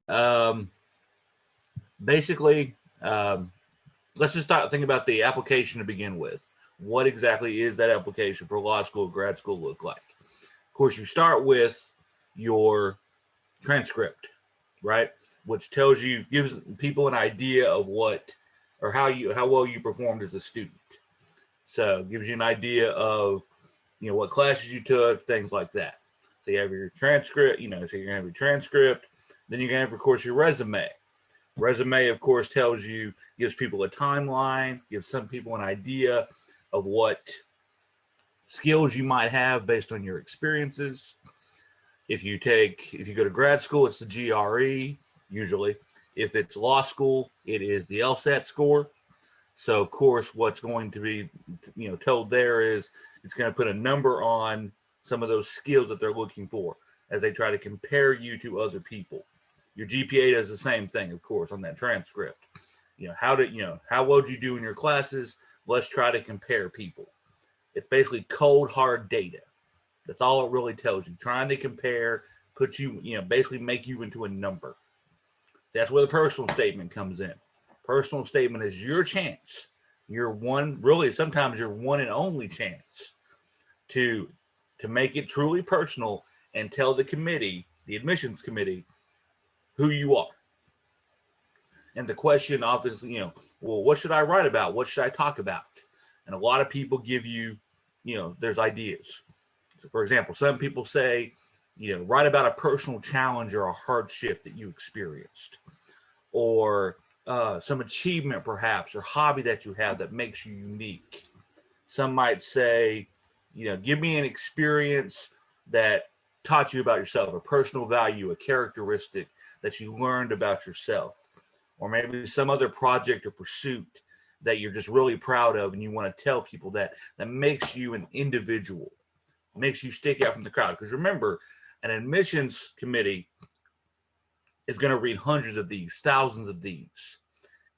Um, basically, let's just start thinking about the application to begin with. What exactly is that application for law school, grad school look like? Of course, you start with your transcript, right? Which tells you, gives people an idea of what or how well you performed as a student. So it gives you an idea of what classes you took, things like that. So you have your transcript, so you're gonna have your transcript, then you're gonna have, of course, your resume. Resume, of course, tells you, gives people a timeline, gives some people an idea of what skills you might have based on your experiences. If you go to grad school, it's the GRE usually. If it's law school, it is the LSAT score. So of course, what's going to be told there is it's going to put a number on some of those skills that they're looking for as they try to compare you to other people. Your GPA does the same thing, of course, on that transcript. How well did you do in your classes? Let's try to compare people. It's basically cold hard data. That's all it really tells you. Trying to compare, put you, basically make you into a number. That's where the personal statement comes in. Personal statement is your chance, your one, really sometimes your one and only chance to make it truly personal and tell the committee, the admissions committee, who you are. And the question obviously, well, what should I write about? What should I talk about? And a lot of people give you, there's ideas. So for example, some people say, write about a personal challenge or a hardship that you experienced, or some achievement perhaps, or hobby that you have that makes you unique. Some might say, give me an experience that taught you about yourself, a personal value, a characteristic that you learned about yourself, or maybe some other project or pursuit that you're just really proud of and you want to tell people that makes you an individual, makes you stick out from the crowd. Because remember, an admissions committee is going to read hundreds of these, thousands of these.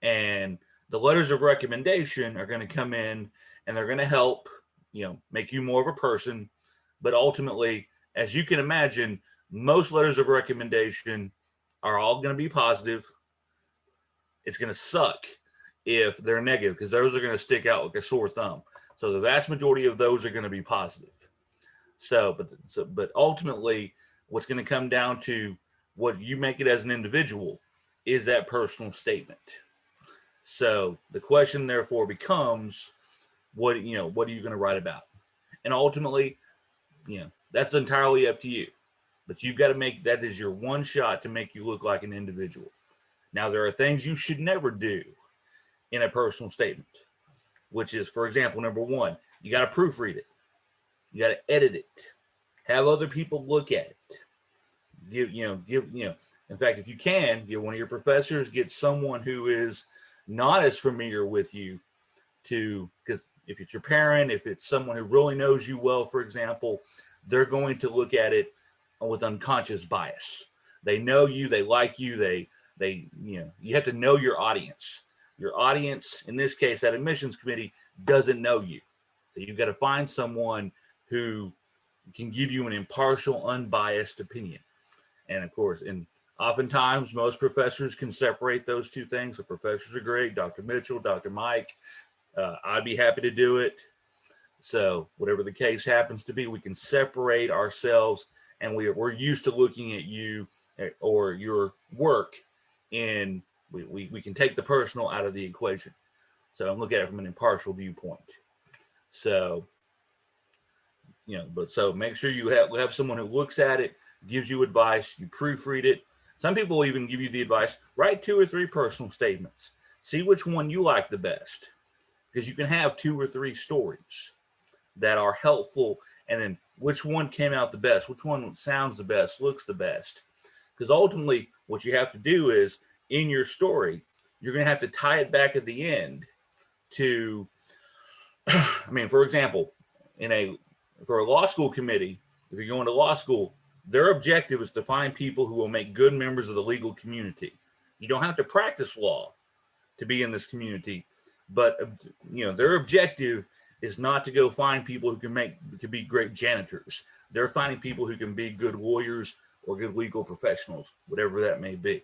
And the letters of recommendation are going to come in and they're going to help, make you more of a person. But ultimately, as you can imagine, most letters of recommendation are all going to be positive. It's going to suck if they're negative because those are going to stick out like a sore thumb. So the vast majority of those are going to be positive. But ultimately, what's going to come down to what you make it as an individual is that personal statement. So the question therefore becomes, what are you going to write about? And ultimately, that's entirely up to you. But you've got to make that is your one shot to make you look like an individual. Now, there are things you should never do in a personal statement, which is, for example, number one, you got to proofread it. You got to edit it. Have other people look at it. In fact, if you can, get one of your professors, get someone who is not as familiar with you because if it's your parent, if it's someone who really knows you well, for example, they're going to look at it with unconscious bias. They know you, they like you, you have to know your audience. Your audience, in this case, that admissions committee, doesn't know you. So you've got to find someone who can give you an impartial, unbiased opinion. And of course, oftentimes most professors can separate those two things. The professors are great, Dr. Mitchell, Dr. Mike. I'd be happy to do it. So whatever the case happens to be, we can separate ourselves, and we're used to looking at you or your work, and we can take the personal out of the equation. So I'm looking at it from an impartial viewpoint. So so make sure you have someone who looks at it, gives you advice, you proofread it. Some people will even give you the advice, write 2 or 3 personal statements. See which one you like the best, because you can have 2 or 3 stories that are helpful, and then which one came out the best, which one sounds the best, looks the best. Because ultimately, what you have to do is, in your story, you're going to have to tie it back at the end to, for example, for a law school committee, if you're going to law school, their objective is to find people who will make good members of the legal community. You don't have to practice law to be in this community, but their objective is not to go find people who can be great janitors. They're finding people who can be good lawyers or good legal professionals, whatever that may be.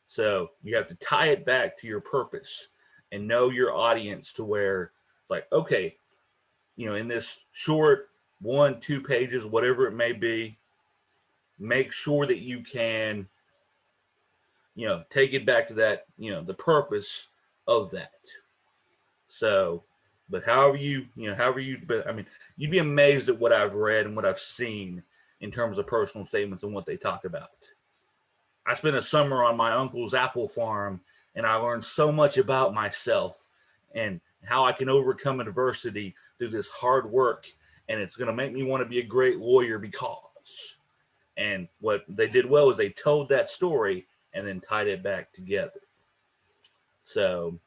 So you have to tie it back to your purpose and know your audience to where it's like, okay, in this short 1-2 pages, whatever it may be, make sure that you can, take it back to that, the purpose of that. So, but but I mean, you'd be amazed at what I've read and what I've seen in terms of personal statements and what they talk about. I spent a summer on my uncle's apple farm, and I learned so much about myself and how I can overcome adversity through this hard work. And it's going to make me want to be a great lawyer because. And what they did well is they told that story and then tied it back together. So,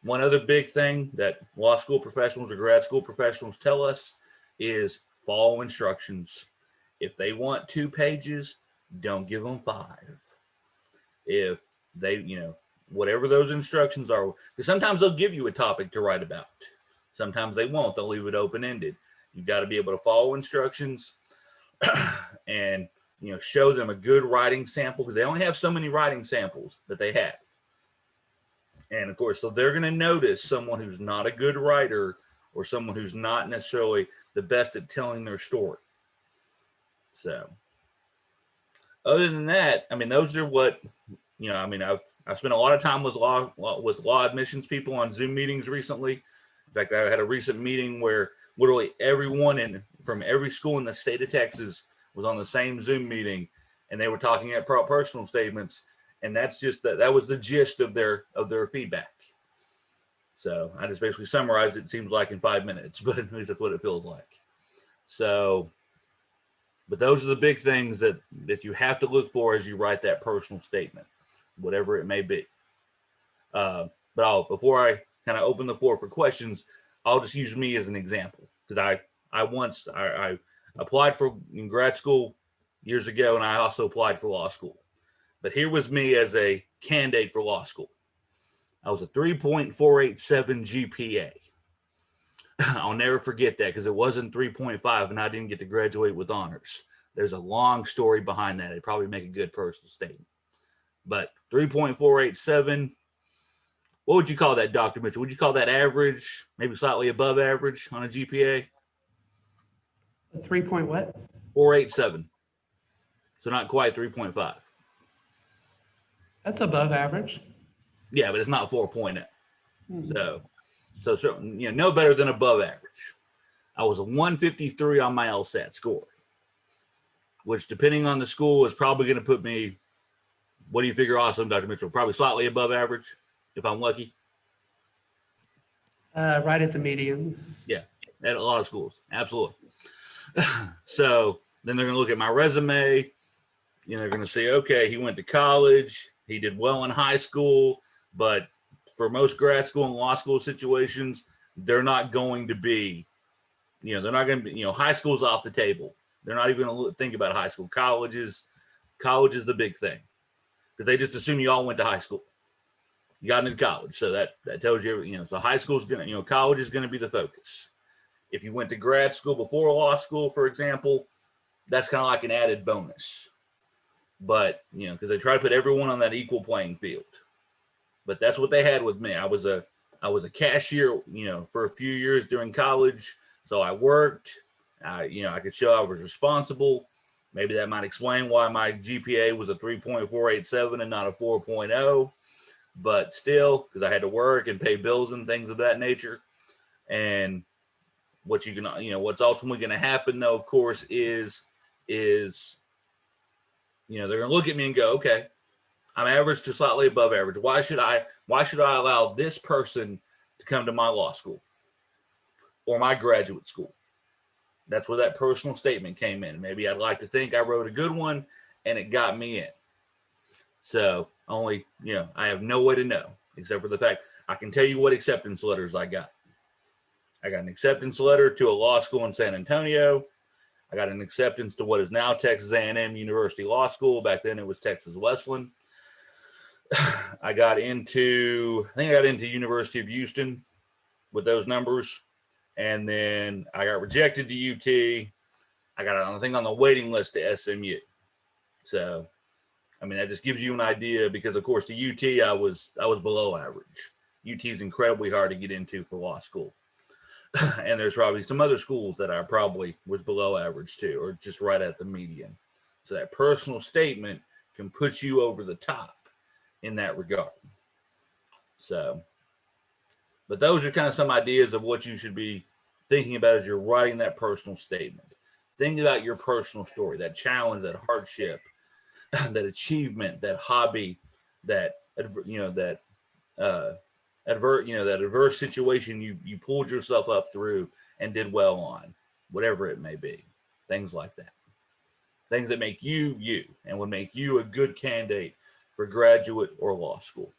one other big thing that law school professionals or grad school professionals tell us is follow instructions. If they want 2 pages, don't give them 5. If they, whatever those instructions are, because sometimes they'll give you a topic to write about. Sometimes they won't. They'll leave it open-ended. You've got to be able to follow instructions and, show them a good writing sample because they only have so many writing samples that they have. And of course, so they're going to notice someone who's not a good writer or someone who's not necessarily the best at telling their story. So, other than that, I mean, those are what, I've spent a lot of time with law admissions people on Zoom meetings recently. In fact, I had a recent meeting where literally everyone from every school in the state of Texas was on the same Zoom meeting, and they were talking about personal statements. And that's just that was the gist of their feedback. So I just basically summarized it seems like in 5 minutes, but at least that's what it feels like. So, but those are the big things that you have to look for as you write that personal statement, whatever it may be. But before I kind of open the floor for questions, I'll just use me as an example because I applied in grad school years ago, and I also applied for law school. But here was me as a candidate for law school. I was a 3.487 GPA. I'll never forget that because it wasn't 3.5 and I didn't get to graduate with honors. There's a long story behind that. It'd probably make a good personal statement. But 3.487, what would you call that, Dr. Mitchell? Would you call that average, maybe slightly above average on a GPA? 3 point what? 487. So not quite 3.5. That's above average. Yeah, but it's not 4.0. So no better than above average. I was a 153 on my LSAT score, which depending on the school is probably going to put me, what do you figure awesome, Dr. Mitchell? Probably slightly above average if I'm lucky. Right at the median. Yeah, at a lot of schools. Absolutely. So then they're going to look at my resume. They're going to say, okay, he went to college. He did well in high school, but for most grad school and law school situations, they're not going to be, they're not going to be, high school's off the table. They're not even going to think about high school. College is the big thing because they just assume you all went to high school. You got into college. So that tells you, so high school is going to, college is going to be the focus. If you went to grad school before law school, for example, that's kind of like an added bonus. But, because they try to put everyone on that equal playing field. But that's what they had with me. I was a cashier, for a few years during college. So I worked, I could show I was responsible. Maybe that might explain why my GPA was a 3.487 and not a 4.0. But still, because I had to work and pay bills and things of that nature. And what's ultimately going to happen, though, of course, is they're going to look at me and go, okay, I'm average to slightly above average. Why should I allow this person to come to my law school or my graduate school? That's where that personal statement came in. Maybe I'd like to think I wrote a good one and it got me in. So only, I have no way to know except for the fact I can tell you what acceptance letters I got. I got an acceptance letter to a law school in San Antonio. I got an acceptance to what is now Texas A&M University Law School. Back then it was Texas Wesleyan. I got into University of Houston with those numbers. And then I got rejected to UT. I got, I think, on the waiting list to SMU. So I mean, that just gives you an idea because, of course, to UT, I was below average. UT is incredibly hard to get into for law school. And there's probably some other schools that I probably was below average too, or just right at the median. So that personal statement can put you over the top in that regard. So, but those are kind of some ideas of what you should be thinking about as you're writing that personal statement. Think about your personal story, that challenge, that hardship, that achievement, that hobby, that that that adverse situation you pulled yourself up through and did well on, whatever it may be. Things like that. Things that make you you and would make you a good candidate for graduate or law school.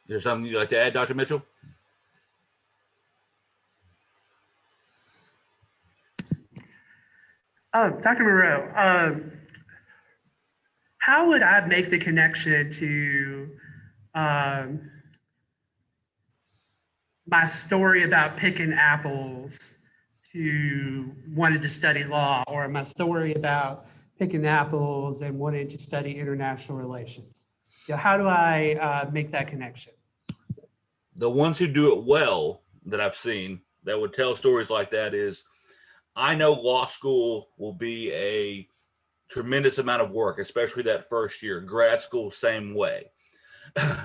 Is there something you'd like to add, Dr. Mitchell? Dr. Monroe, how would I make the connection to my story about picking apples to wanting to study law, or my story about picking apples and wanting to study international relations? How do I make that connection? The ones who do it well that I've seen that would tell stories like that is, I know law school will be a tremendous amount of work, especially that first year. Grad school, same way.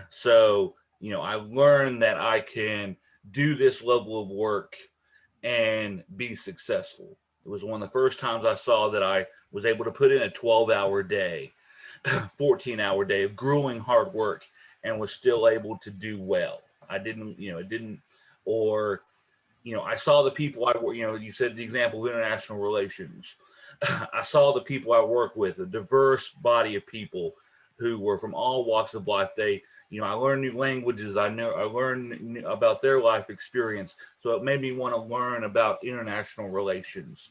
So, I learned that I can do this level of work and be successful. It was one of the first times I saw that I was able to put in a 12-hour day, 14-hour day of grueling hard work and was still able to do well. I didn't, or, I saw the people you said the example of international relations. I saw the people I work with, a diverse body of people who were from all walks of life. I learned new languages. I learned about their life experience. So it made me want to learn about international relations,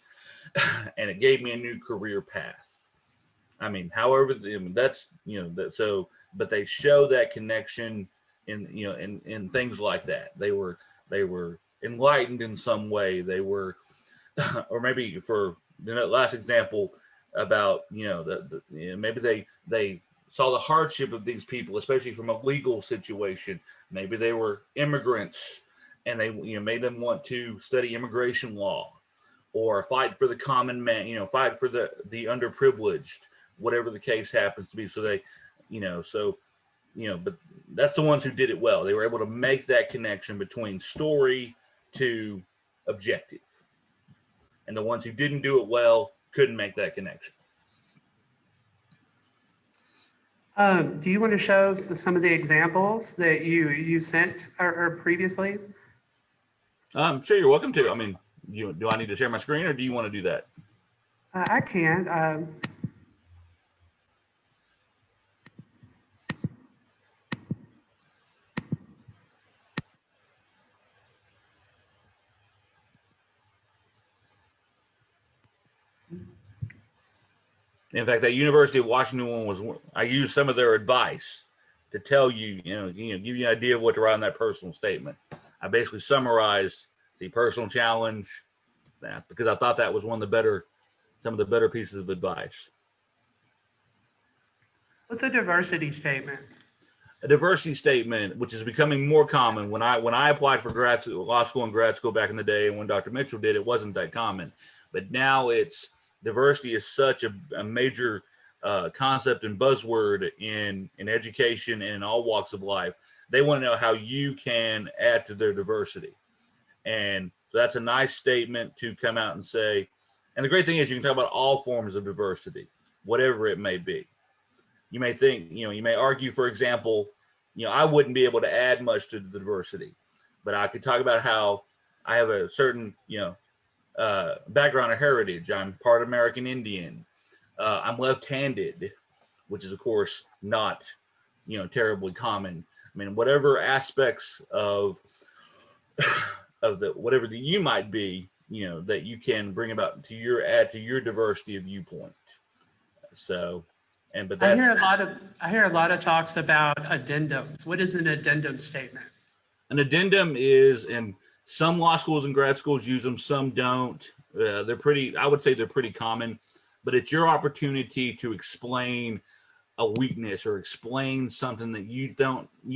and it gave me a new career path. I mean, however, that's so. But they show that connection in things like that. They were enlightened in some way. They were, or maybe for the last example about maybe they saw the hardship of these people, especially from a legal situation. Maybe they were immigrants and they made them want to study immigration law or fight for the common man, fight for the underprivileged, whatever the case happens to be. So they, but that's the ones who did it well. They were able to make that connection between story to objective. And the ones who didn't do it well couldn't make that connection. Do you want to show some of the examples that you sent or previously? Sure, you're welcome to. I mean, do I need to share my screen or do you want to do that? I can. In fact, that University of Washington one I used some of their advice to tell you, give you an idea of what to write in that personal statement. I basically summarized the personal challenge because I thought that was some of the better pieces of advice. What's a diversity statement? A diversity statement, which is becoming more common. When I applied for law school and grad school back in the day, and when Dr. Mitchell did, it wasn't that common. But now diversity is such a major concept and buzzword in education and in all walks of life. They want to know how you can add to their diversity. And so that's a nice statement to come out and say. And the great thing is you can talk about all forms of diversity, whatever it may be. You may think, you may argue, for example, I wouldn't be able to add much to the diversity, but I could talk about how I have a certain, background or heritage. I'm part American Indian. I'm left-handed, which is, of course, not, terribly common. I mean, whatever aspects of whatever that you might be, that you can bring about add to your diversity of viewpoint. So, I hear a lot of talks about addendums. What is an addendum statement? An addendum is, and Some law schools and grad schools use them, some don't. They're pretty, I would say they're pretty common, but it's your opportunity to explain a weakness or explain something that you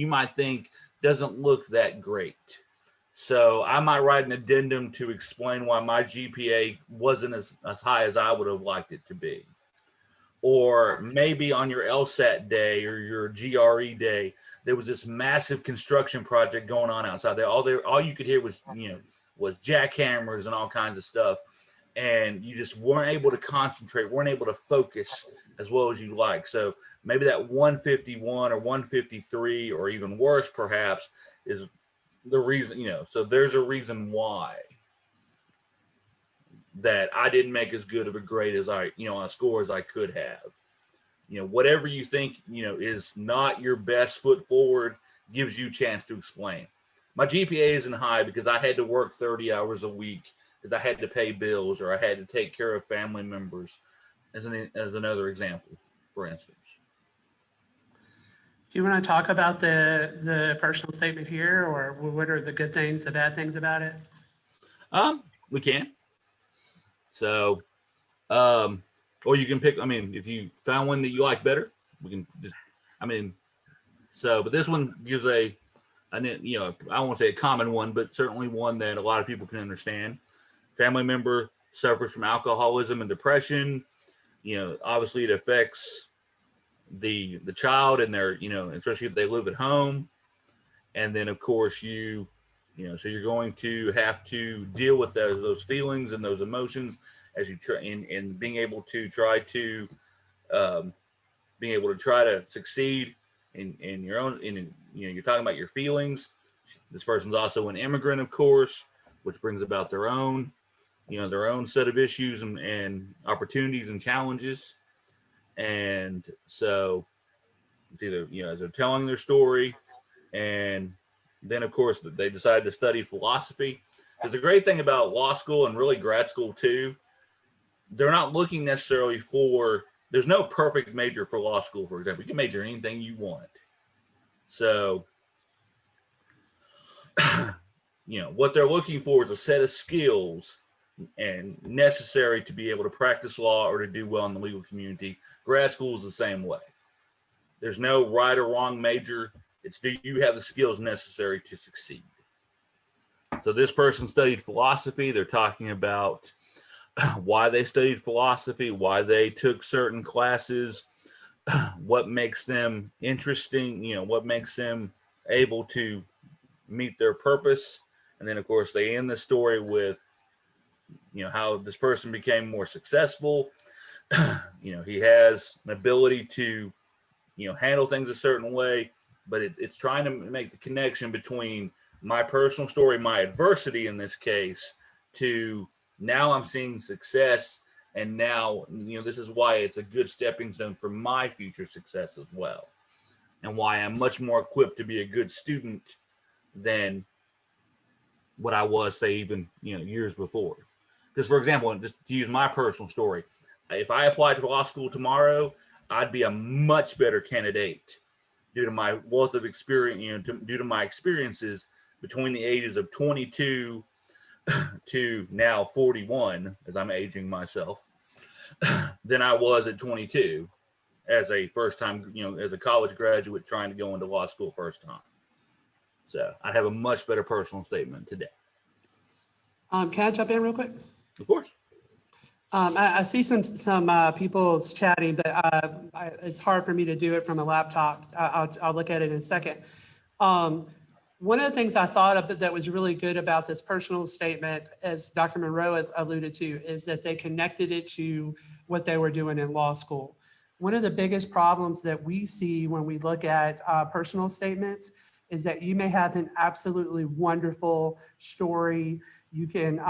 might think doesn't look that great. So I might write an addendum to explain why my GPA wasn't as high as I would have liked it to be. Or maybe on your LSAT day or your GRE day, there was this massive construction project going on outside there. All you could hear was, was jackhammers and all kinds of stuff. And you just weren't able to concentrate, weren't able to focus as well as you like. So maybe that 151 or 153, or even worse, perhaps, is the reason, so there's a reason why that I didn't make as good of a grade as on a score as I could have. Whatever you think, is not your best foot forward gives you a chance to explain. My GPA isn't high because I had to work 30 hours a week, because I had to pay bills or I had to take care of family members, as another example, for instance. Do you want to talk about the personal statement here, or what are the good things, the bad things about it? We can. So, or you can pick. I mean, if you found one that you like better, we can just. But this one gives I won't say a common one, but certainly one that a lot of people can understand. Family member suffers from alcoholism and depression. Obviously it affects the child and their, especially if they live at home. And then of course so you're going to have to deal with those feelings and those emotions as you try in being able to try to succeed in your own, you're talking about your feelings. This person's also an immigrant, of course, which brings about their own set of issues and opportunities and challenges. And so it's either, as they're telling their story, and then of course they decide to study philosophy. Because the great thing about law school, and really grad school too, they're not looking necessarily there's no perfect major for law school, for example. You can major in anything you want. So, what they're looking for is a set of skills and necessary to be able to practice law or to do well in the legal community. Grad school is the same way. There's no right or wrong major. It's, do you have the skills necessary to succeed? So this person studied philosophy. They're talking about why they studied philosophy, why they took certain classes, what makes them interesting, what makes them able to meet their purpose. And then of course they end the story with how this person became more successful. He has an ability to handle things a certain way, but it's trying to make the connection between my personal story, my adversity in this case, to now I'm seeing success, and now this is why it's a good stepping stone for my future success as well, and why I'm much more equipped to be a good student than what I was, say, even years before. Because, for example, just to use my personal story, if I applied to law school tomorrow, I'd be a much better candidate due to my wealth of experience, due to my experiences between the ages of 22 to now 41, as I'm aging myself, than I was at 22 as a first time, as a college graduate trying to go into law school first time. So I'd have a much better personal statement today. Can I jump in real quick? Of course. I see some people chatting, but it's hard for me to do it from a laptop. I'll look at it in a second. One of the things I thought of that was really good about this personal statement, as Dr. Monroe has alluded to, is that they connected it to what they were doing in law school. One of the biggest problems that we see when we look at personal statements is that you may have an absolutely wonderful story. You can,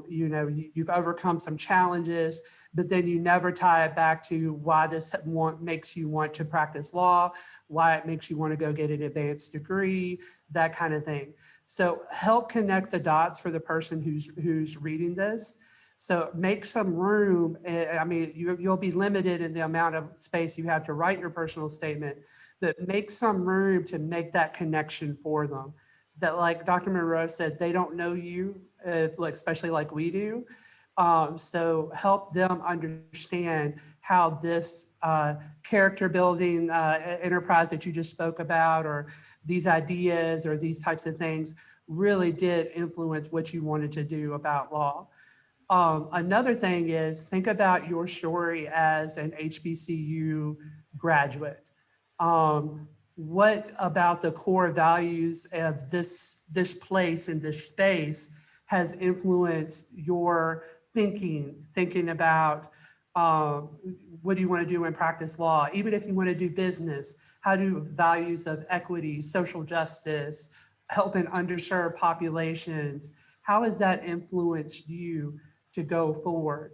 you've overcome some challenges, but then you never tie it back to why this makes you want to practice law, why it makes you want to go get an advanced degree, that kind of thing. So help connect the dots for the person who's reading this. So make some room. I mean, you'll be limited in the amount of space you have to write your personal statement, but make some room to make that connection for them. that, like Dr. Monroe said, they don't know you, like, especially like we do. So help them understand how this character building enterprise that you just spoke about, or these ideas or these types of things really did influence what you wanted to do about law. Another thing is, think about your story as an HBCU graduate. What about the core values of this place and this space has influenced your thinking about what do you want to do in practice law? Even if you want to do business, how do values of equity, social justice, helping underserved populations, how has that influenced you to go forward?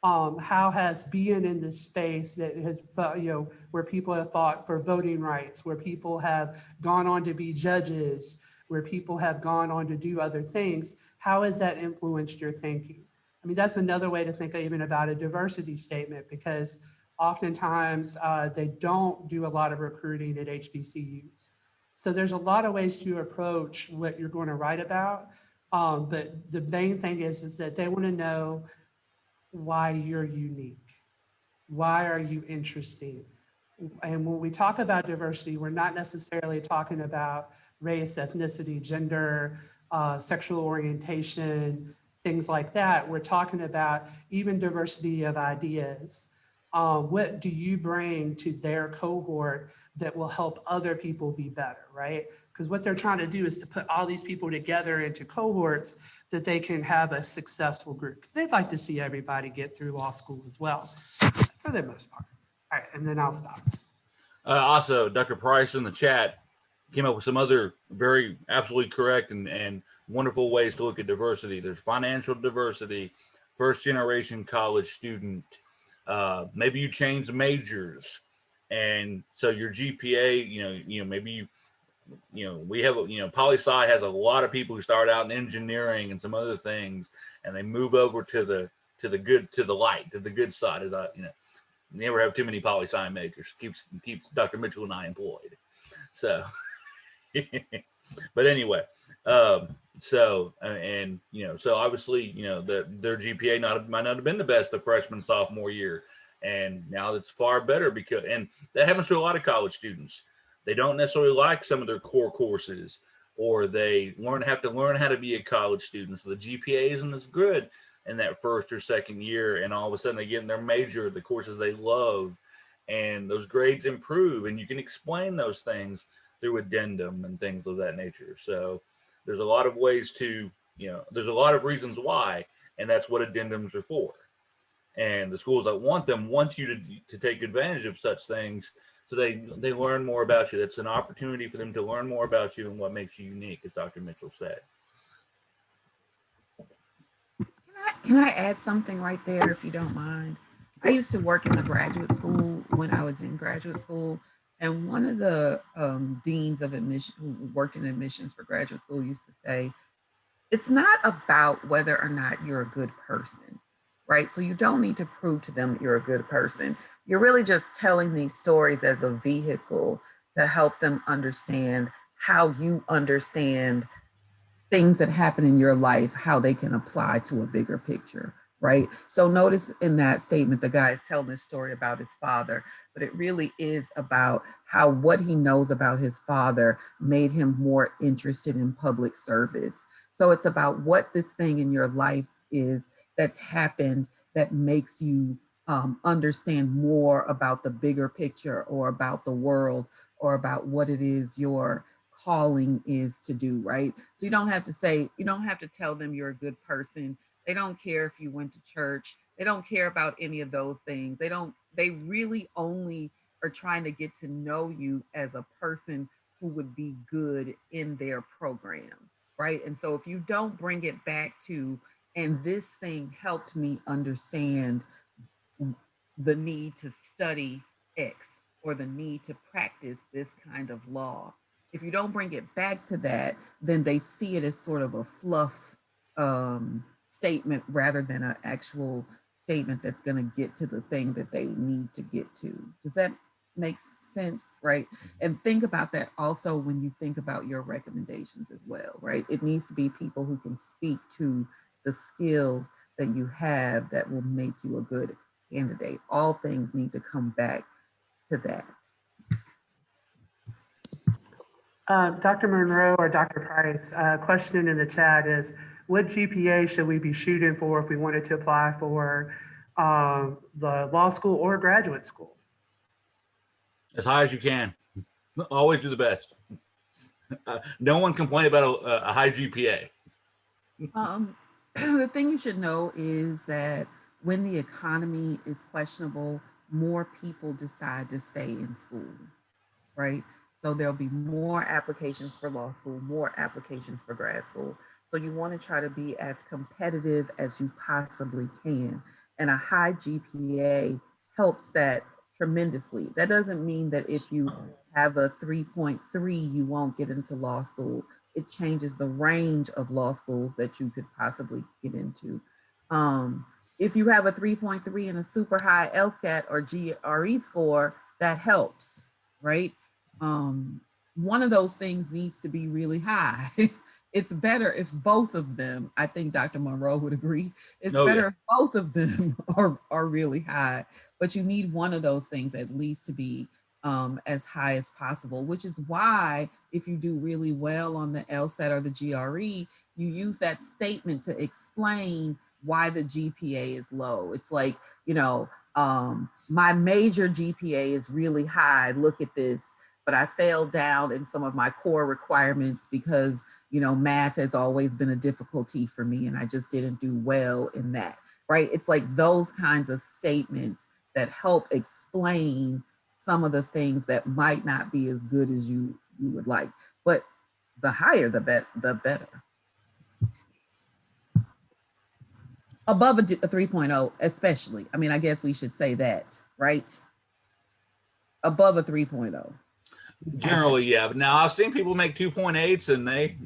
How has being in this space that has, where people have fought for voting rights, where people have gone on to be judges, where people have gone on to do other things, how has that influenced your thinking? I mean, that's another way to think even about a diversity statement, because oftentimes they don't do a lot of recruiting at HBCUs. So there's a lot of ways to approach what you're going to write about. But the main thing is that they want to know why you're unique. Why are you interesting? And when we talk about diversity, we're not necessarily talking about race, ethnicity, gender, sexual orientation, things like that. We're talking about even diversity of ideas. What do you bring to their cohort that will help other people be better, right? Because what they're trying to do is to put all these people together into cohorts that they can have a successful group. Because they'd like to see everybody get through law school as well, for the most part. All right, and then I'll stop. Also, Dr. Price in the chat came up with some other very absolutely correct and wonderful ways to look at diversity. There's financial diversity, first generation college student. Maybe you change majors, and so your GPA, maybe we have, poli sci has a lot of people who start out in engineering and some other things, and they move over to the light, to the good side. As never have too many poli sci majors. Keeps Dr. Mitchell and I employed. So, but anyway, so obviously, their GPA might not have been the best the freshman sophomore year, and now it's far better, because, and that happens to a lot of college students. They don't necessarily like some of their core courses, or they have to learn how to be a college student. So the GPA isn't as good in that first or second year, and all of a sudden they get in their major, the courses they love, and those grades improve, and you can explain those things through addendum and things of that nature. So there's a lot of ways to, there's a lot of reasons why, and that's what addendums are for. And the schools that want you to take advantage of such things, so they learn more about you. That's an opportunity for them to learn more about you and what makes you unique, as Dr. Mitchell said. Can I add something right there, if you don't mind? I used to work in the graduate school when I was in graduate school, and one of the deans of admission who worked in admissions for graduate school used to say, it's not about whether or not you're a good person, right? So you don't need to prove to them that you're a good person. You're really just telling these stories as a vehicle to help them understand how you understand things that happen in your life, how they can apply to a bigger picture, right? So notice in that statement, the guy is telling this story about his father, but it really is about how what he knows about his father made him more interested in public service. So it's about what this thing in your life is that's happened that makes you understand more about the bigger picture, or about the world, or about what it is your calling is to do, right? So you don't have to tell them you're a good person. They don't care if you went to church. They don't care about any of those things. They really only are trying to get to know you as a person who would be good in their program, right? And so if you don't bring it back to, and this thing helped me understand the need to study X, or the need to practice this kind of law, if you don't bring it back to that, then they see it as sort of a fluff statement rather than an actual statement that's going to get to the thing that they need to get to. Does that makes sense, right? And think about that also when you think about your recommendations as well, right? It needs to be people who can speak to the skills that you have that will make you a good candidate. All things need to come back to that. Dr. Monroe or Dr. Price, question in the chat is, what GPA should we be shooting for if we wanted to apply for the law school or graduate school? As high as you can. Always do the best. No one complain about a high GPA. The thing you should know is that when the economy is questionable, more people decide to stay in school, right? So there'll be more applications for law school, more applications for grad school. So you want to try to be as competitive as you possibly can. And a high GPA helps that tremendously. That doesn't mean that if you have a 3.3, you won't get into law school. It changes the range of law schools that you could possibly get into. If you have a 3.3 and a super high LSAT or GRE score, that helps, right? One of those things needs to be really high. It's better if both of them, I think Dr. Monroe would agree, it's better if both of them are really high, but you need one of those things at least to be as high as possible, which is why if you do really well on the LSAT or the GRE, you use that statement to explain why the GPA is low. It's like, you know, my major GPA is really high, look at this, but I failed down in some of my core requirements because, you know, math has always been a difficulty for me and I just didn't do well in that, right? It's like those kinds of statements that help explain some of the things that might not be as good as you would like, but the higher, the better. Above a 3.0, especially. I mean, I guess we should say that, right? Above a 3.0. Generally, yeah. But now I've seen people make 2.8s and they,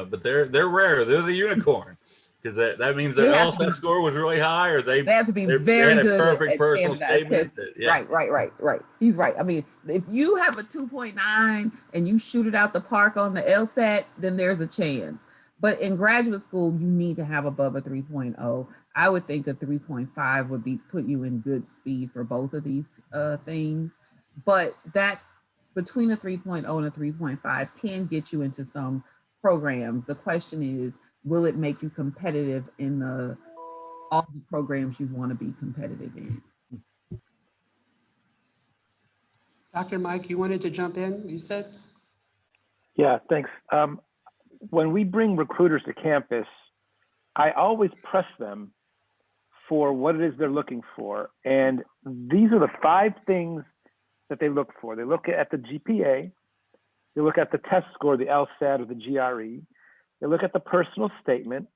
but they're rare. They're the unicorn because that means their LSAT score was really high, or they have to be very had good a perfect personal statement. Yeah. Right. He's right. I mean, if you have a 2.9 and you shoot it out the park on the LSAT, then there's a chance. But in graduate school, you need to have above a 3.0. I would think a 3.5 would be put you in good speed for both of these things. But that between a 3.0 and a 3.5 can get you into some programs. The question is, will it make you competitive in all the programs you want to be competitive in? Dr. Mike, you wanted to jump in, you said? Yeah, thanks. When we bring recruiters to campus, I always press them for what it is they're looking for. And these are the 5 things that they look for. They look at the GPA, they look at the test score, the LSAT or the GRE, they look at the personal statement,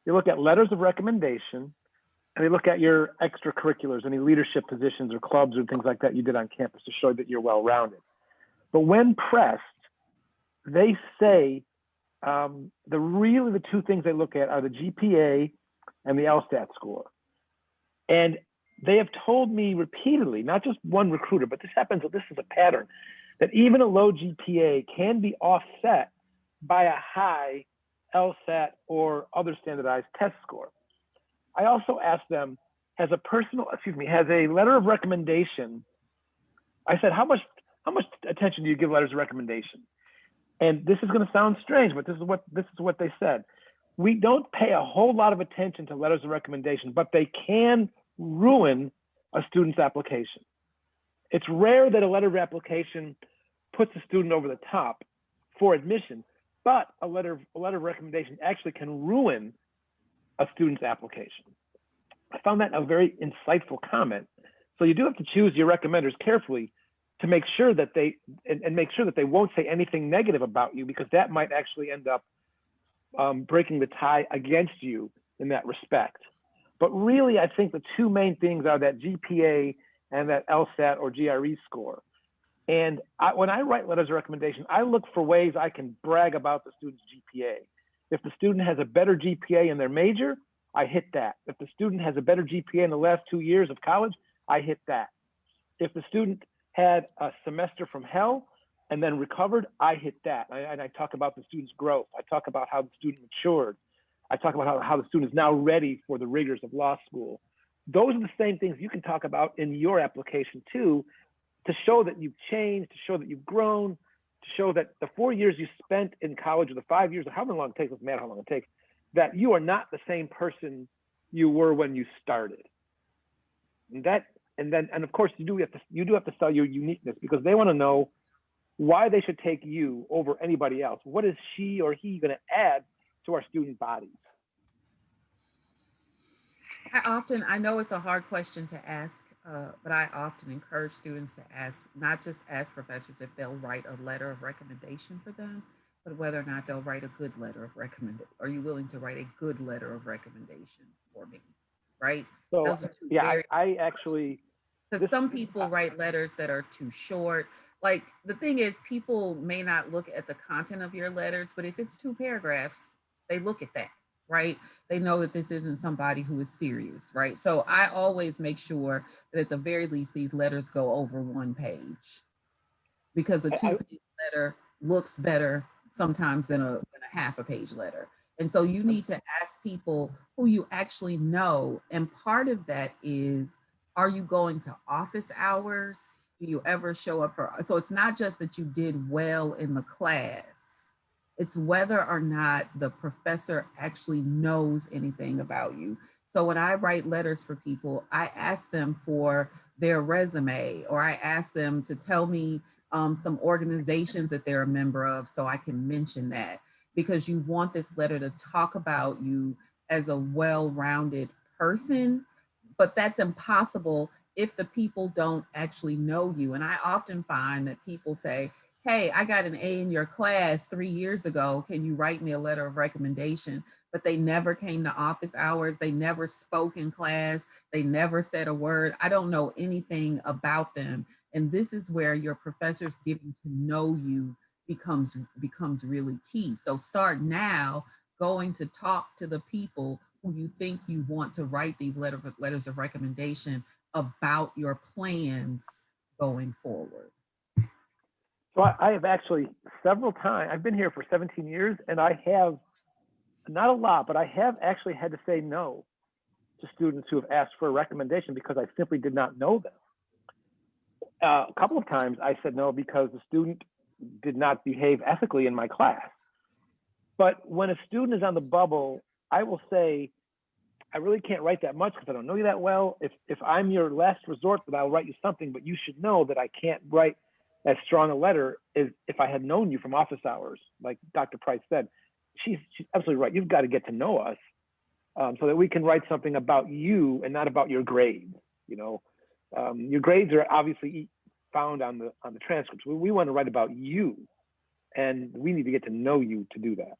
they look at letters of recommendation, and they look at your extracurriculars, any leadership positions or clubs or things like that you did on campus to show that you're well-rounded. But when pressed, they say the 2 things they look at are the GPA and the LSAT score. And they have told me repeatedly, not just one recruiter, but this is a pattern, that even a low GPA can be offset by a high LSAT or other standardized test score. I also asked them, has a letter of recommendation, I said, how much attention do you give letters of recommendation? And this is going to sound strange, but this is what they said. We don't pay a whole lot of attention to letters of recommendation, but they can ruin a student's application. It's rare that a letter of application puts a student over the top for admission, but a letter of recommendation actually can ruin a student's application. I found that a very insightful comment. So you do have to choose your recommenders carefully to make sure that they won't say anything negative about you, because that might actually end up breaking the tie against you in that respect. But really, I think the 2 main things are that GPA and that LSAT or GRE score. And when I write letters of recommendation, I look for ways I can brag about the student's GPA. If the student has a better GPA in their major, I hit that. If the student has a better GPA in the last 2 years of college, I hit that. If the student had a semester from hell and then recovered, I hit that. And I talk about the student's growth. I talk about how the student matured. I talk about how the student is now ready for the rigors of law school. Those are the same things you can talk about in your application too, to show that you've changed, to show that you've grown, to show that the 4 years you spent in college, or the 5 years, or however long it takes, doesn't matter how long it takes, that you are not the same person you were when you started. And of course you do have to sell your uniqueness, because they want to know why they should take you over anybody else. What is she or he going to add to our student body? I know it's a hard question to ask, but I often encourage students to ask, not just ask professors if they'll write a letter of recommendation for them, but whether or not they'll write a good letter of recommendation. Are you willing to write a good letter of recommendation for me? Right? So Those are two yeah, very, I actually, because some people write letters that are too short. Like, the thing is, people may not look at the content of your letters, but if it's 2 paragraphs, they look at that, right? They know that this isn't somebody who is serious, right? So I always make sure that at the very least, these letters go over 1 page, because a 2-page letter looks better sometimes than a half a page letter. And so you need to ask people who you actually know. And part of that is, are you going to office hours? Do you ever show up for, so it's not just that you did well in the class, it's whether or not the professor actually knows anything about you. So when I write letters for people, I ask them for their resume, or I ask them to tell me some organizations that they're a member of, so I can mention that, because you want this letter to talk about you as a well-rounded person. But that's impossible if the people don't actually know you. And I often find that people say, hey, I got an A in your class 3 years ago. Can you write me a letter of recommendation? But they never came to office hours. They never spoke in class. They never said a word. I don't know anything about them. And this is where your professors getting to know you becomes really key. So start now going to talk to the people who you think you want to write these letters of recommendation about your plans going forward. So I have actually several times, I've been here for 17 years, and I have, not a lot, but I have actually had to say no to students who have asked for a recommendation because I simply did not know them. A couple of times I said no because the student did not behave ethically in my class. But when a student is on the bubble, I will say, I really can't write that much because I don't know you that well. If I'm your last resort, then I'll write you something, but you should know that I can't write as strong a letter as if I had known you from office hours. Like Dr. Price said, she's absolutely right. You've got to get to know us so that we can write something about you and not about your grades. You know, your grades are obviously found on the transcripts. We want to write about you, and we need to get to know you to do that.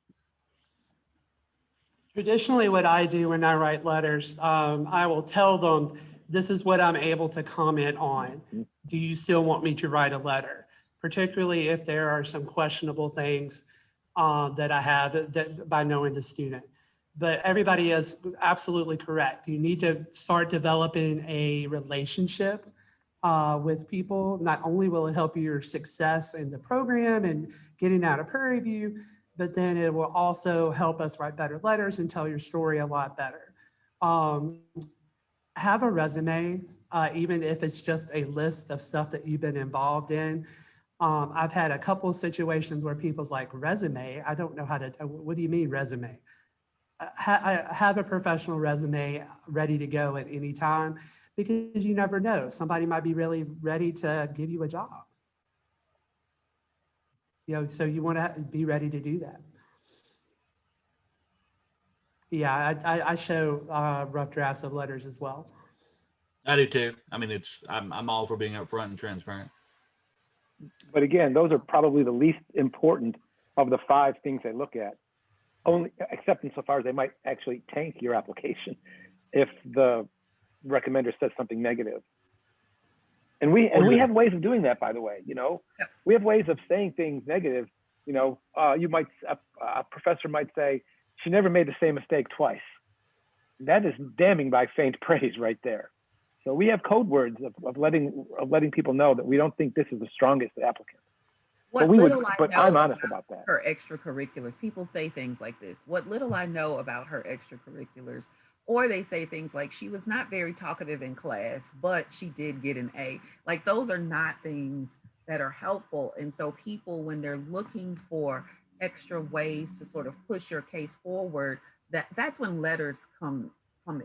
Traditionally, what I do when I write letters, I will tell them, this is what I'm able to comment on. Do you still want me to write a letter? Particularly if there are some questionable things that I have that by knowing the student. But everybody is absolutely correct. You need to start developing a relationship with people. Not only will it help your success in the program and getting out of peer review, but then it will also help us write better letters and tell your story a lot better. Have a resume, even if it's just a list of stuff that you've been involved in. I've had a couple of situations where people's like, resume? I don't know how to, what do you mean resume? Have a professional resume ready to go at any time, because you never know. Somebody might be really ready to give you a job. You know, so you want to be ready to do that. Yeah, I show rough drafts of letters as well. I do too. I mean, I'm all for being upfront and transparent. But again, those are probably the least important of the 5 things they look at, only except insofar as they might actually tank your application if the recommender says something negative. And we have ways of doing that, by the way. You know, we have ways of saying things negative. You know, a professor might say, she never made the same mistake twice. That is damning by faint praise right there. So we have code words of letting people know that we don't think this is the strongest applicant. What we would, little I but know I'm honest about that. her extracurriculars. People say things like this. What little I know about her extracurriculars, or they say things like she was not very talkative in class, but she did get an A. Like those are not things that are helpful. And so people, when they're looking for extra ways to sort of push your case forward, that's when letters come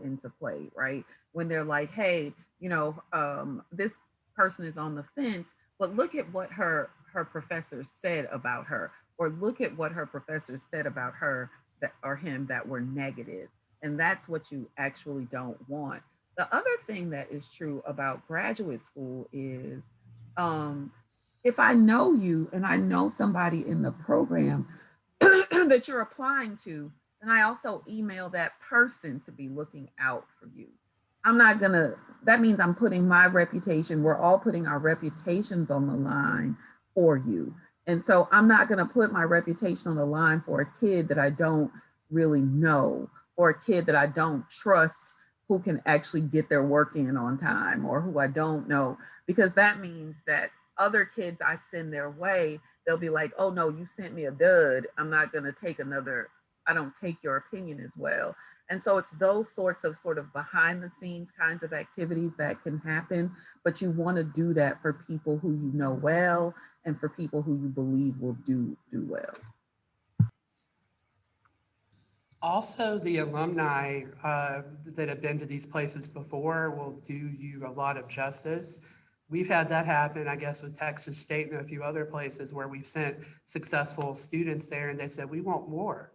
into play, right? When they're like, hey, this person is on the fence, but look at what her professors said about her, or look at what her professors said about her that or him that were negative. And that's what you actually don't want. The other thing that is true about graduate school is if I know you and I know somebody in the program that you're applying to, then I also email that person to be looking out for you. That means I'm putting my reputation, we're all putting our reputations on the line for you. And so I'm not gonna put my reputation on the line for a kid that I don't really know, or a kid that I don't trust who can actually get their work in on time, or who I don't know, because that means that other kids I send their way, they'll be like, oh no, you sent me a dud. I don't take your opinion as well. And so it's those sorts of behind the scenes kinds of activities that can happen, but you want to do that for people who you know well and for people who you believe will do well. Also, the alumni that have been to these places before will do you a lot of justice. We've had that happen, I guess, with Texas State and a few other places where we've sent successful students there and they said, we want more.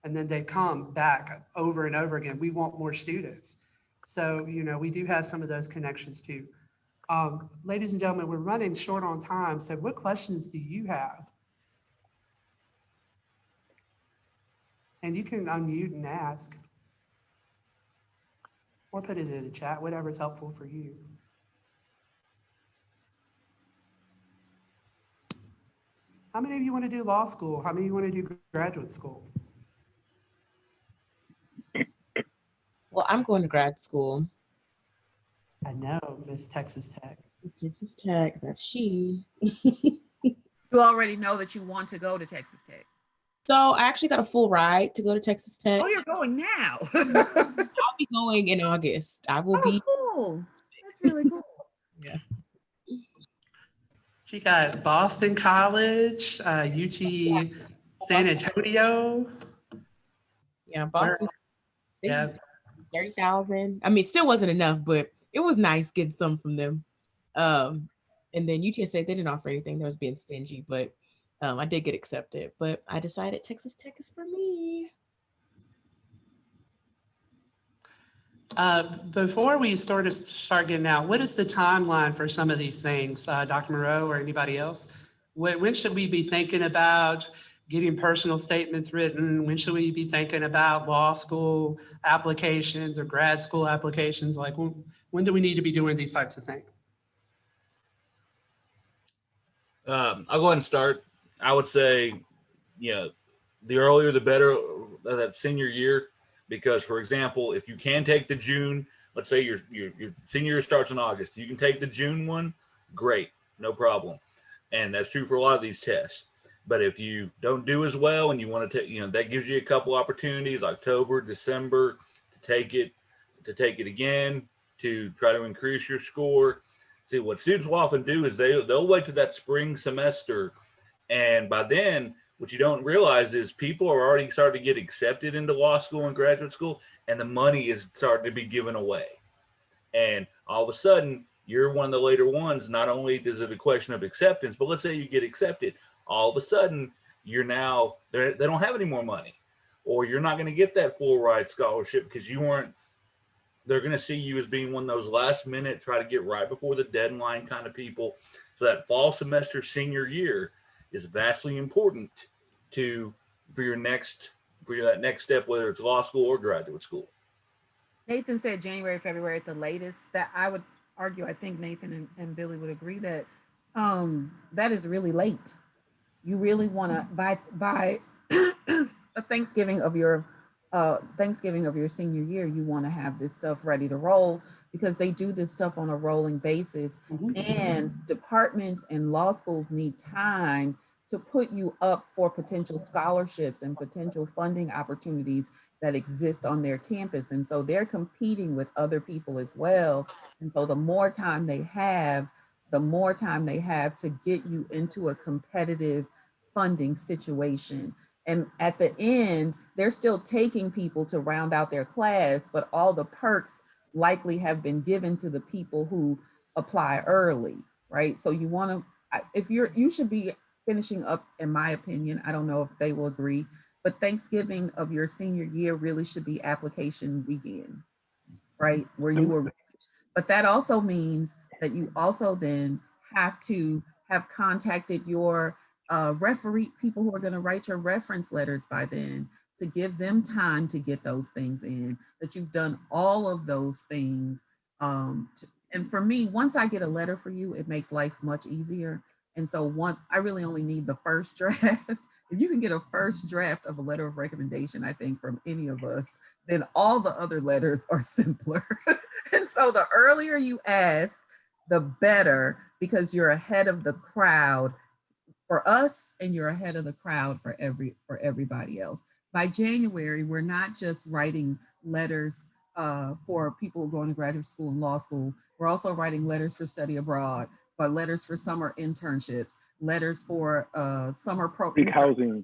And then they come back over and over again. We want more students. So, we do have some of those connections too. Ladies and gentlemen, we're running short on time. So what questions do you have? And you can unmute and ask. Or put it in the chat, whatever's helpful for you. How many of you want to do law school? How many of you want to do graduate school? Well, I'm going to grad school. I know, Miss Texas Tech. It's Texas Tech, that's she. You already know that you want to go to Texas Tech. So I actually got a full ride to go to Texas Tech. Oh, you're going now. I'll be going in August. I will be. Cool. That's really cool. Yeah. She got Boston College, UT San Antonio. Yeah, Boston. Yeah. 30,000. I mean, it still wasn't enough, but it was nice getting some from them. And then UTSA, they didn't offer anything. They was being stingy, but I did get accepted. But I decided Texas Tech is for me. Before we start getting out, what is the timeline for some of these things, Dr. Monroe or anybody else? When should we be thinking about getting personal statements written? When should we be thinking about law school applications or grad school applications? Like when do we need to be doing these types of things? I'll go ahead and start. I would say, the earlier the better, that senior year, because, for example, if you can take the June, let's say your senior year starts in August, you can take the June one, great, no problem. And that's true for a lot of these tests. But if you don't do as well and you want to take, that gives you a couple opportunities, October, December, to take it again, to try to increase your score. See, what students will often do is they'll wait to that spring semester, and by then, what you don't realize is people are already starting to get accepted into law school and graduate school, and the money is starting to be given away. And all of a sudden, you're one of the later ones. Not only is it a question of acceptance, but let's say you get accepted, all of a sudden, they don't have any more money, or you're not going to get that full ride scholarship because you weren't. They're going to see you as being one of those last minute, try to get right before the deadline kind of people. So that fall semester, senior year, is vastly important for that next step, whether it's law school or graduate school. Nathan said January, February at the latest. That I would argue, I think Nathan and Billy would agree that that is really late. You really want to by a Thanksgiving of your senior year, you want to have this stuff ready to roll because they do this stuff on a rolling basis. Mhm. And departments and law schools need time to put you up for potential scholarships and potential funding opportunities that exist on their campus. And so they're competing with other people as well. And so the more time they have, to get you into a competitive funding situation. And at the end, they're still taking people to round out their class, but all the perks likely have been given to the people who apply early, right? So you want to, if you should be finishing up, in my opinion, I don't know if they will agree, but Thanksgiving of your senior year really should be application weekend, right? Where you were, but that also means that you also then have to have contacted your referee, people who are going to write your reference letters by then, to give them time to get those things in, that you've done all of those things. And for me, once I get a letter for you, it makes life much easier. And so I really only need the first draft. If you can get a first draft of a letter of recommendation, I think from any of us, then all the other letters are simpler. And so the earlier you ask, the better, because you're ahead of the crowd for us, and you're ahead of the crowd for everybody else. By January, we're not just writing letters for people who are going to graduate school and law school. We're also writing letters for study abroad, but letters for summer internships, letters for summer Greek housing.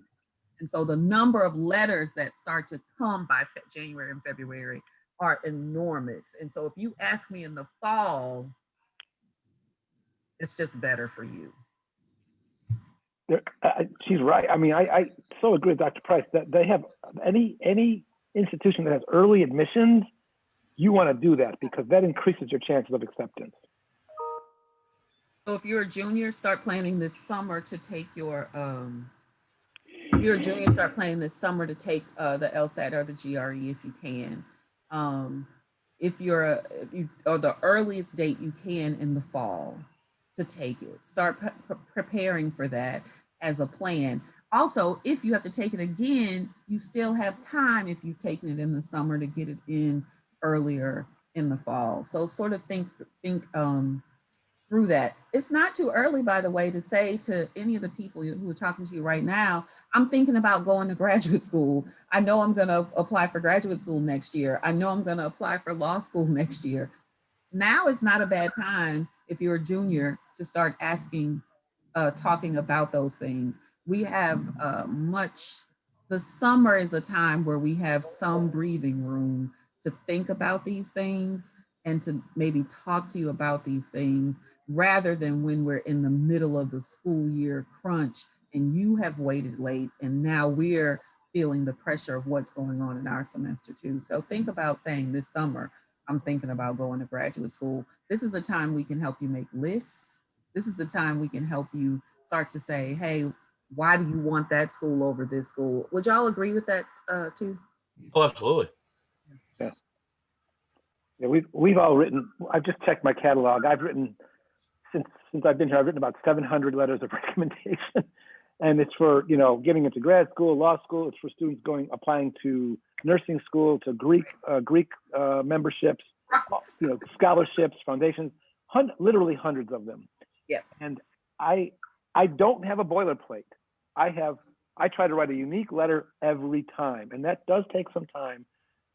And so the number of letters that start to come by January and February are enormous. And so if you ask me in the fall, it's just better for you. She's right. I mean, I so agree with Dr. Price that they have any institution that has early admissions, you want to do that because that increases your chances of acceptance. So if you're a junior, start planning this summer to take your if you're a junior, start planning this summer to take the LSAT or the GRE if you can. If you're or the earliest date you can in the fall to take it. Start preparing for that as a plan. Also, if you have to take it again, you still have time if you've taken it in the summer to get it in earlier in the fall. So sort of think through that. It's not too early, by the way, to say to any of the people who are talking to you right now, I'm thinking about going to graduate school. I know I'm going to apply for graduate school next year. I know I'm going to apply for law school next year. Now is not a bad time if you're a junior to start asking, talking about those things. We have the summer is a time where we have some breathing room to think about these things and to maybe talk to you about these things rather than when we're in the middle of the school year crunch and you have waited late and now we're feeling the pressure of what's going on in our semester too. So think about saying this summer, I'm thinking about going to graduate school. This is a time we can help you make lists. This is the time we can help you start to say, hey, why do you want that school over this school? Would y'all agree with that too? Oh, absolutely. Yeah. Yeah, we've all written, I've just checked my catalog. I've written, since I've been here, I've written about 700 letters of recommendation. And it's for, getting into grad school, law school. It's for students applying to nursing school, to Greek memberships, scholarships, foundations, literally hundreds of them. Yeah. And I don't have a boilerplate. I try to write a unique letter every time, and that does take some time.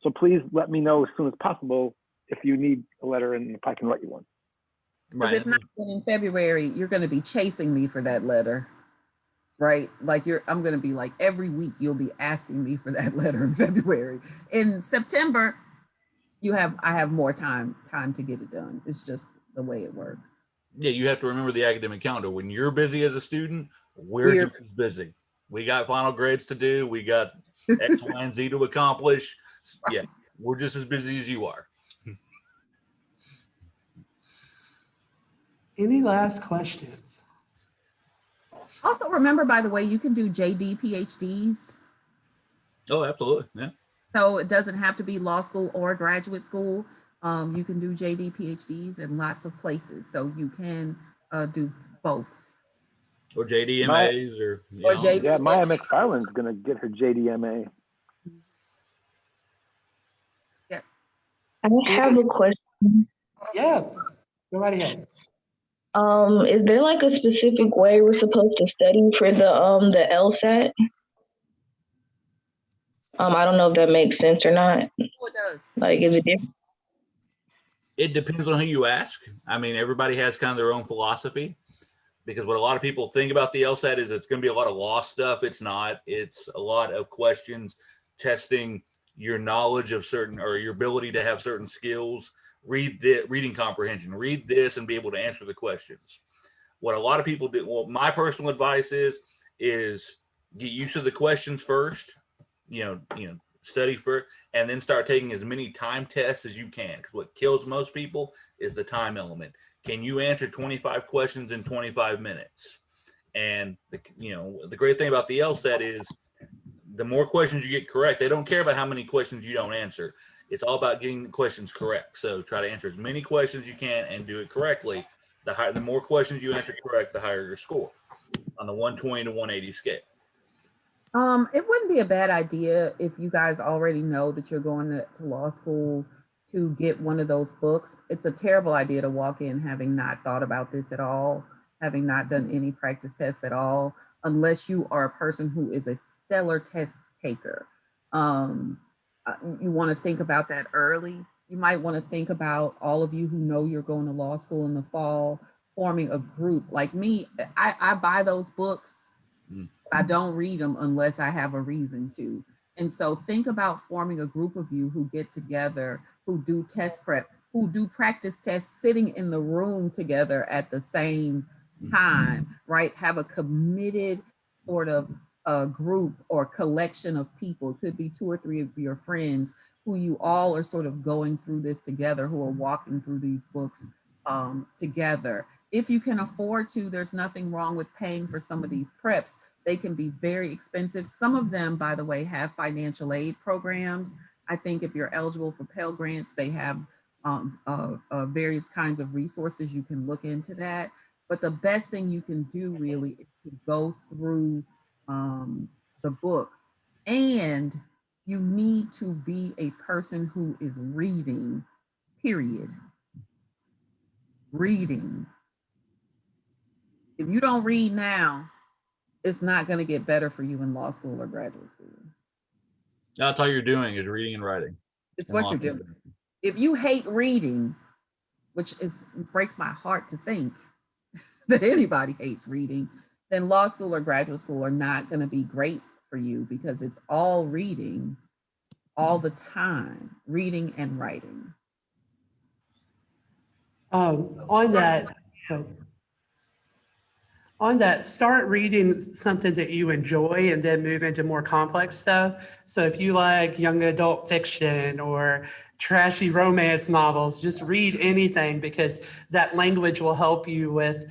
So please let me know as soon as possible if you need a letter and if I can write you one. Right. If not in February, you're going to be chasing me for that letter, right? Like I'm going to be like every week you'll be asking me for that letter in February. In September, I have more time to get it done. It's just the way it works. Yeah, you have to remember the academic calendar. When you're busy as a student, we're just as busy. We got final grades to do. We got X, Y, and Z to accomplish. Yeah, we're just as busy as you are. Any last questions? Also, remember, by the way, you can do JD PhDs. Oh, absolutely. Yeah. So it doesn't have to be law school or graduate school. You can do JD PhDs in lots of places. So you can do both. Or JDMAs or JD. Yeah, Maya McFarland's going to get her JDMA. Yeah. I have a question. Yeah, go right ahead. Is there like a specific way we're supposed to study for the LSAT? I don't know if that makes sense or not. Oh, it does. Like, is it different? It depends on who you ask. I mean, everybody has kind of their own philosophy, because what a lot of people think about the LSAT is it's going to be a lot of law stuff. It's not. It's a lot of questions testing your knowledge of certain, or your ability to have certain skills. Reading comprehension. Read this and be able to answer the questions. What a lot of people do. Well, my personal advice is get used to the questions first. Study for it, and then start taking as many time tests as you can. Because what kills most people is the time element. Can you answer 25 questions in 25 minutes? And the great thing about the LSAT is the more questions you get correct, they don't care about how many questions you don't answer. It's all about getting the questions correct. So try to answer as many questions you can and do it correctly. The more questions you answer correct, the higher your score on the 120 to 180 scale. It wouldn't be a bad idea if you guys already know that you're going to law school to get one of those books. It's a terrible idea to walk in having not thought about this at all, having not done any practice tests at all, unless you are a person who is a stellar test taker. You want to think about that early. You might want to think about all of you who know you're going to law school in the fall, forming a group. Like me, I buy those books. I don't read them unless I have a reason to. And so think about forming a group of you who get together, who do test prep, who do practice tests sitting in the room together at the same time, right? Have a committed sort of a group or collection of people. It could be 2 or 3 of your friends who you all are sort of going through this together, who are walking through these books together. If you can afford to, there's nothing wrong with paying for some of these preps. They can be very expensive. Some of them, by the way, have financial aid programs. I think if you're eligible for Pell Grants, they have various kinds of resources. You can look into that. But the best thing you can do really is to go through the books. And you need to be a person who is reading, period. Reading. If you don't read now, it's not going to get better for you in law school or graduate school. That's all you're doing is reading and writing. It's what you're doing. If you hate reading, which breaks my heart to think that anybody hates reading, then law school or graduate school are not going to be great for you, because it's all reading all the time, reading and writing. On that, start reading something that you enjoy and then move into more complex stuff. So if you like young adult fiction or trashy romance novels, just read anything, because that language will help you with,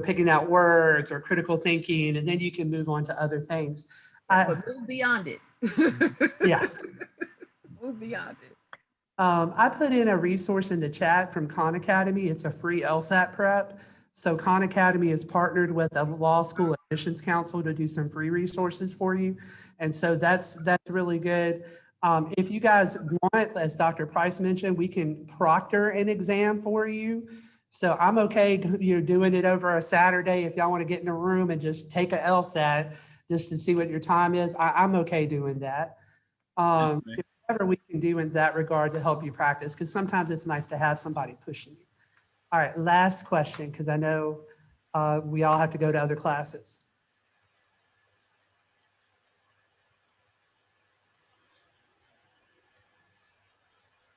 picking out words or critical thinking, and then you can move on to other things. But move beyond it. Yeah. Move beyond it. I put in a resource in the chat from Khan Academy. It's a free LSAT prep. So Khan Academy is partnered with a law school admissions council to do some free resources for you. And so that's really good. If you guys want, as Dr. Price mentioned, we can proctor an exam for you. So I'm okay, doing it over a Saturday. If y'all want to get in a room and just take a LSAT just to see what your time is, I'm okay doing that. Whatever we can do in that regard to help you practice, because sometimes it's nice to have somebody pushing you. All right, last question, because I know we all have to go to other classes.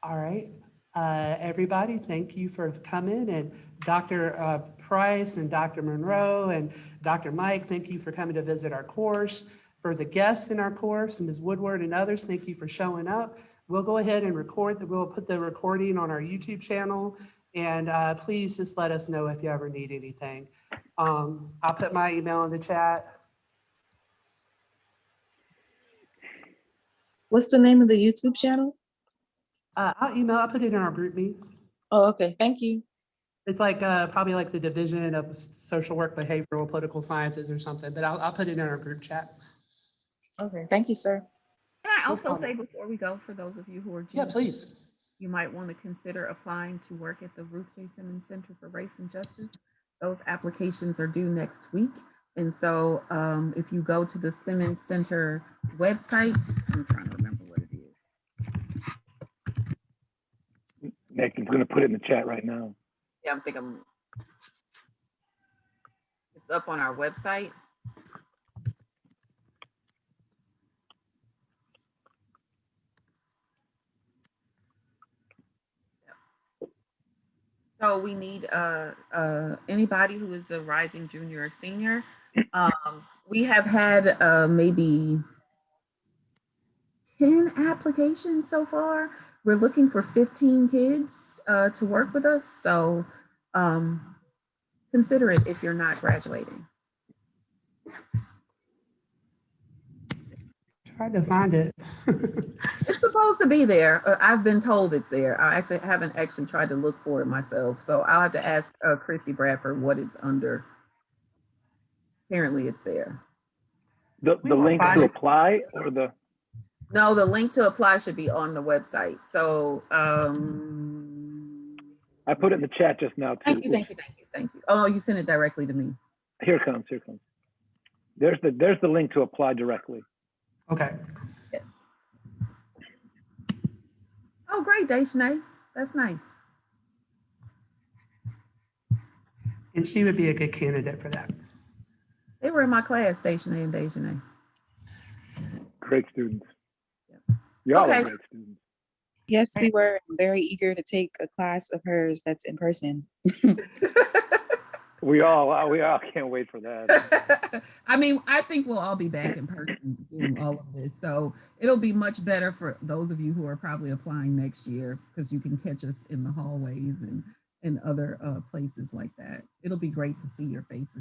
All right, everybody, thank you for coming. And Dr. Price and Dr. Monroe and Dr. Mike, thank you for coming to visit our course. For the guests in our course, Ms. Woodward and others, thank you for showing up. We'll go ahead and record that. We'll put the recording on our YouTube channel. And please just let us know if you ever need anything. I'll put my email in the chat. What's the name of the YouTube channel? I'll put it in our group meet. Oh, okay. Thank you. It's like probably like the Division of Social Work, Behavioral, Political Sciences or something, but I'll put it in our group chat. Okay. Thank you, sir. Can I also say before we go, for those of you who are Yeah, please. you might want to consider applying to work at the Ruth J. Simmons Center for Race and Justice. Those applications are due next week. And so if you go to the Simmons Center website, I'm trying to remember what it is. Nick is going to put it in the chat right now. Yeah, it's up on our website. So we need anybody who is a rising junior or senior. We have had maybe 10 applications so far. We're looking for 15 kids to work with us. So consider it if you're not graduating. Tried to find it. It's supposed to be there. I've been told it's there. I actually haven't tried to look for it myself. So I'll have to ask Christy Bradford what it's under. Apparently it's there. The link to apply or the? No, the link to apply should be on the website. So I put it in the chat just now too. Thank you. Oh, you sent it directly to me. Here it comes. There's the link to apply directly. Okay. Yes. Oh, great, Deshane. That's nice. And she would be a good candidate for that. They were in my class, Deshane and Deshane. Great students. Y'all Okay. are great students. Yes, we were very eager to take a class of hers that's in person. We all can't wait for that. I mean, I think we'll all be back in person doing all of this. So it'll be much better for those of you who are probably applying next year because you can catch us in the hallways and other places like that. It'll be great to see your faces.